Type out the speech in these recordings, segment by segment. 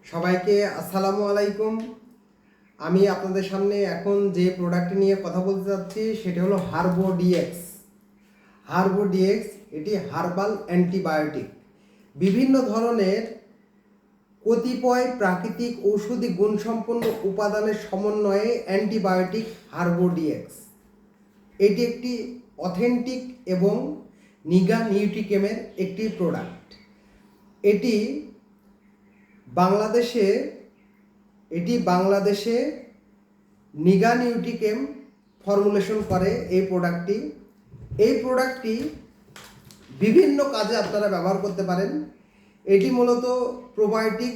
সবাইকে আসসালামু আলাইকুম। আমি আপনাদের সামনে এখন যে প্রোডাক্ট নিয়ে কথা বলতে যাচ্ছি সেটা হলো হার্বো ডিএক্স। হার্বো ডিএক্স এটি হার্বাল অ্যান্টিবায়োটিক। বিভিন্ন ধরনের কতিপয় প্রাকৃতিক ঔষধি গুণসম্পন্ন উপাদানের সমন্বয়ে অ্যান্টিবায়োটিক হার্বো ডিএক্স। এটি একটি অথেন্টিক এবং নিগা নিউট্রিকেমের একটি প্রোডাক্ট। এটি বাংলাদেশে নিগা নিউট্রিকেম ফর্মুলেশন করে এই প্রোডাক্টটি বিভিন্ন কাজে আপনারা ব্যবহার করতে পারেন। এটি মূলত প্রোবায়োটিক,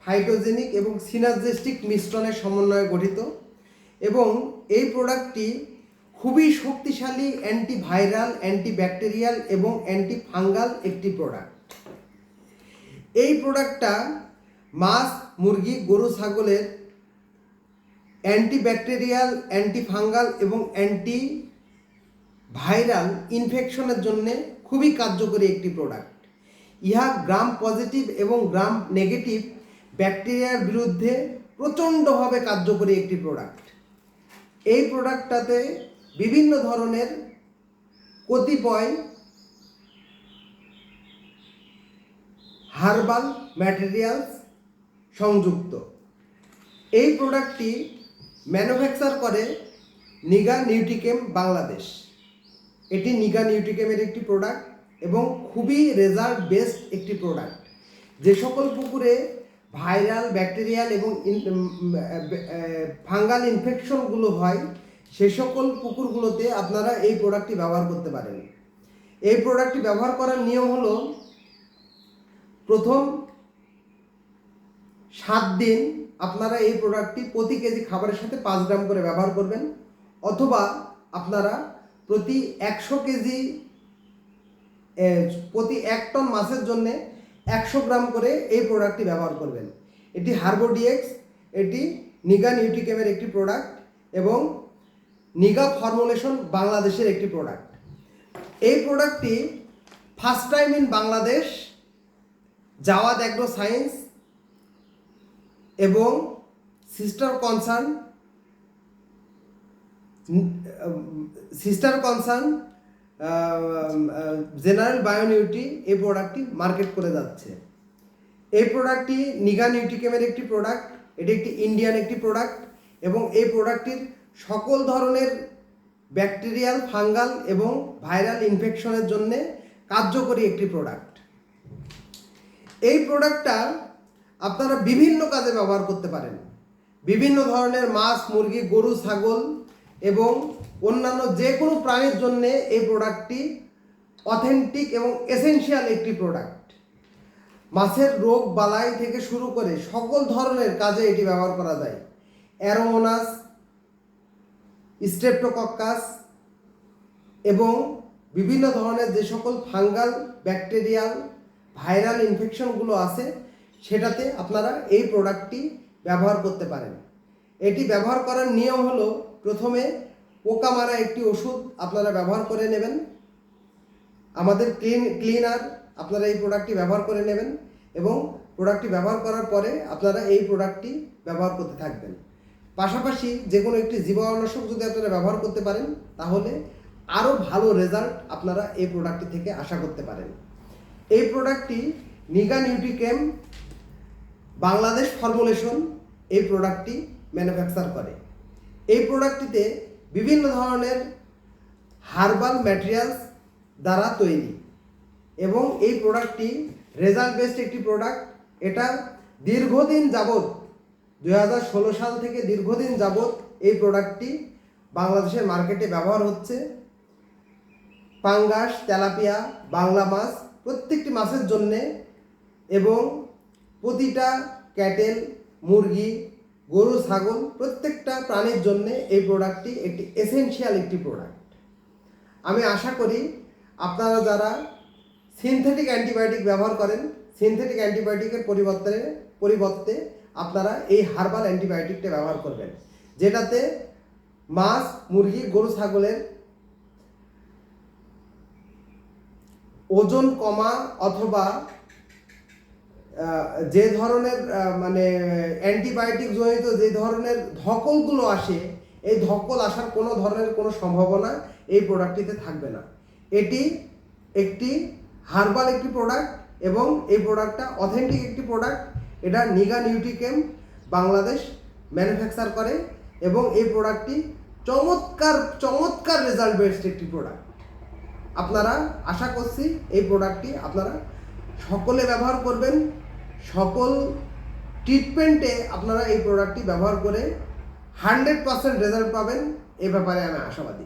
ফাইটোজেনিক এবং সিনার্জিস্টিক মিশ্রণের সমন্বয়ে গঠিত এবং এই প্রোডাক্টটি খুবই শক্তিশালী অ্যান্টিভাইরাল, অ্যান্টিব্যাকটেরিয়াল এবং অ্যান্টিফাঙ্গাল একটি প্রোডাক্ট। এই প্রোডাক্টটা মাছ, মুরগি, গরু, ছাগলের অ্যান্টিব্যাকটেরিয়াল, অ্যান্টিফাঙ্গাল এবং অ্যান্টিভাইরাল ইনফেকশনের জন্য খুবই কার্যকরী একটি প্রোডাক্ট। ইহা গ্রাম পজিটিভ এবং গ্রাম নেগেটিভ ব্যাকটেরিয়ার বিরুদ্ধে প্রচণ্ডভাবে কার্যকরী একটি প্রোডাক্ট। এই প্রোডাক্টটাতে বিভিন্ন ধরনের কতিপয় হার্বাল ম্যাটেরিয়ালস সংযুক্ত। এই প্রোডাক্টটি ম্যানুফ্যাকচার করে নিগা নিউট্রিকেম বাংলাদেশ। এটি নিগা নিউট্রিকেমের একটি প্রোডাক্ট এবং খুবই রেজাল্ট বেসড একটি প্রোডাক্ট। যে সকল পুকুরে ভাইরাল, ব্যাকটেরিয়াল এবং ফাঙ্গাল ইনফেকশনগুলো হয় সে সকল পুকুরগুলোতে আপনারা এই প্রোডাক্টটি ব্যবহার করতে পারেন। এই প্রোডাক্টটি ব্যবহার করার নিয়ম হলো, প্রথম 7 দিন আপনারা এই প্রোডাক্টটি প্রতি কেজি খাবারের সাথে 5 গ্রাম করে ব্যবহার করবেন, অথবা আপনারা প্রতি 1 টন মাছের জন্য 100 গ্রাম করে এই প্রোডাক্টটি ব্যবহার করবেন। এটি হার্বো ডিএক্স, এটি নিগা নিউট্রিকেমের একটি প্রোডাক্ট এবং নিগা ফর্মুলেশন বাংলাদেশের একটি প্রোডাক্ট। এই প্রোডাক্টটি first time in Bangladesh Jawad agro science এবং সিস্টার কনসার্ন জেনারেল বায়োনিউট্রি এই প্রোডাক্টটি মার্কেট করে যাচ্ছে। এই প্রোডাক্টটি নিগা নিউট্রিকেমের একটি প্রোডাক্ট। এটি একটি ইন্ডিয়ান একটি প্রোডাক্ট এবং এই প্রোডাক্টটির সকল ধরনের ব্যাকটেরিয়াল, ফাঙ্গাল এবং ভাইরাল ইনফেকশনের জন্য কার্যকরী একটি প্রোডাক্ট। এই প্রোডাক্টটা আপনারা বিভিন্ন কাজে ব্যবহার করতে পারেন। বিভিন্ন ধরনের মাছ, মুরগি, গরু, ছাগল এবং অন্যান্য যে কোনো প্রাণীর জন্য এই প্রোডাক্টটি অথেন্টিক এবং এসেনশিয়াল একটি প্রোডাক্ট। মাছের রোগ বালাই থেকে শুরু করে সকল ধরনের কাজে এটি ব্যবহার করা যায়। অ্যারোমোনাস, স্ট্রেপ্টোকক্কাস এবং বিভিন্ন ধরনের যে সকল ফাঙ্গাল, ব্যাকটেরিয়াল, ভাইরাল ইনফেকশনগুলো আছে সেটাতে আপনারা এই প্রোডাক্টটি ব্যবহার করতে পারেন। এটি ব্যবহার করার নিয়ম হলো, প্রথমে পোকা মারা একটি ওষুধ আপনারা ব্যবহার করে নেবেন। আমাদের ক্লিনার আপনারা এই প্রোডাক্টটি ব্যবহার করে নেবেন এবং প্রোডাক্টটি ব্যবহার করার পরে আপনারা এই প্রোডাক্টটি ব্যবহার করতে থাকবেন। পাশাপাশি যে কোনো একটি জীবাণুনাশক যদি আপনারা ব্যবহার করতে পারেন তাহলে আরও ভালো রেজাল্ট আপনারা এই প্রোডাক্টটি থেকে আশা করতে পারেন। এই প্রোডাক্টটি নিগা নিউট্রিকেম বাংলাদেশ ফর্মুলেশন এই প্রোডাক্টটি ম্যানুফ্যাকচার করে। এই প্রোডাক্টটিতে বিভিন্ন ধরনের হার্বাল ম্যাটেরিয়ালস দ্বারা তৈরি এবং এই প্রোডাক্টটি রেজাল্ট বেসড একটি প্রোডাক্ট। এটা দীর্ঘদিন যাবৎ 2016 সাল থেকে দীর্ঘদিন যাবৎ এই প্রোডাক্টটি বাংলাদেশের মার্কেটে ব্যবহার হচ্ছে। পাঙ্গাস, তেলাপিয়া, বাংলা মাছ প্রত্যেকটি মাছের জন্যে এবং প্রতিটা ক্যাটেল, মুরগি, গরু, ছাগল প্রত্যেকটা প্রাণীর জন্য এই প্রোডাক্টটি একটি এসেনশিয়াল একটি প্রোডাক্ট। আমি আশা করি আপনারা যারা সিনথেটিক অ্যান্টিবায়োটিক ব্যবহার করেন, সিনথেটিক অ্যান্টিবায়োটিকের পরিবর্তে আপনারা এই হার্বাল অ্যান্টিবায়োটিকটা ব্যবহার করবেন, যেটাতে মাছ, মুরগি, গরু, ছাগলের ওজন কমা অথবা যে ধরনের মানে অ্যান্টিবায়োটিক জনিত যে ধরনের ধকলগুলো আসে, এই ধকল আসার কোনো ধরনের কোনো সম্ভাবনা এই প্রোডাক্টটিতে থাকবে না। এটি একটি হার্বাল একটি প্রোডাক্ট এবং এই প্রোডাক্টটা অথেন্টিক একটি প্রোডাক্ট। এটা নিগা নিউট্রিকেম বাংলাদেশ ম্যানুফ্যাকচার করে এবং এই প্রোডাক্টটি চমৎকার চমৎকার রেজাল্ট বেসড একটি প্রোডাক্ট। আপনারা আশা করছি এই প্রোডাক্টটি আপনারা সকলে ব্যবহার করবেন, সকল ট্রিটমেন্টে আপনারা এই প্রোডাক্টটি ব্যবহার করে 100% রেজাল্ট পাবেন, এ ব্যাপারে আমি আশাবাদী।